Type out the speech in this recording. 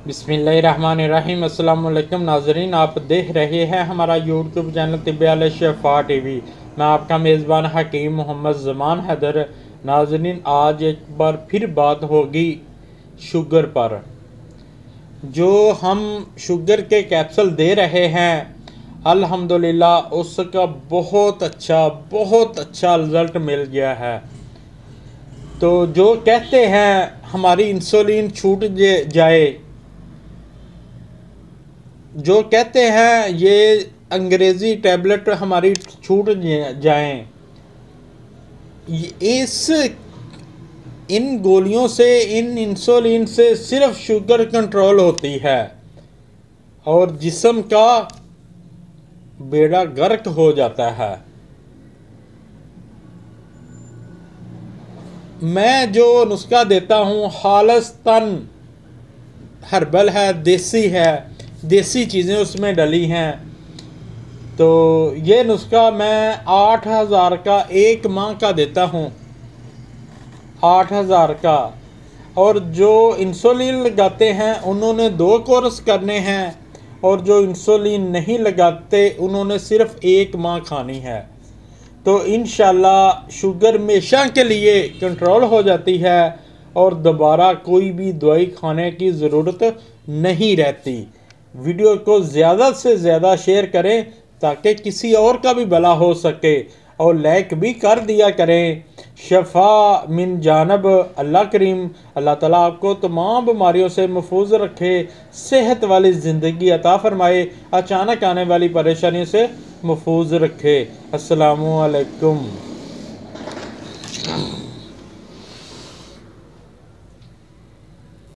बिस्मिल्लाहिर्रहमानिर्रहीम। अस्सलाम वालेकुम नाजरीन, आप देख रहे हैं हमारा यूट्यूब चैनल तिब्बे शफ़ा टीवी। मैं आपका मेज़बान हकीम मोहम्मद ज़मान हैदर। नाजरीन, आज एक बार फिर बात होगी शुगर पर। जो हम शुगर के कैप्सूल दे रहे हैं अल्हम्दुलिल्लाह उसका बहुत अच्छा रिज़ल्ट मिल गया है। तो जो कहते हैं हमारी इंसुलिन छूट जाए, जो कहते हैं ये अंग्रेज़ी टैबलेट हमारी छूट जाएं, इस इन गोलियों से, इन इंसुलिन से सिर्फ शुगर कंट्रोल होती है और जिस्म का बेड़ा गर्क हो जाता है। मैं जो नुस्खा देता हूँ खालिस्तान हर्बल है, देसी है, देसी चीज़ें उसमें डली हैं। तो ये नुस्खा मैं 8,000 का एक माह का देता हूँ, 8,000 का। और जो इंसुलिन लगाते हैं उन्होंने 2 कोर्स करने हैं और जो इंसुलिन नहीं लगाते उन्होंने सिर्फ 1 माह खानी है। तो इंशाल्लाह शुगर हमेशा के लिए कंट्रोल हो जाती है और दोबारा कोई भी दवाई खाने की ज़रूरत नहीं रहती। वीडियो को ज़्यादा से ज़्यादा शेयर करें ताकि किसी और का भी भला हो सके, और लाइक भी कर दिया करें। शफ़ा मिन जानब अल्लाह करीम, अल्लाह ताला आपको तमाम बीमारियों से महफूज रखे, सेहत वाली ज़िंदगी अता फ़रमाए, अचानक आने वाली परेशानियों से महफूज रखे। अस्सलामु अलैकुम।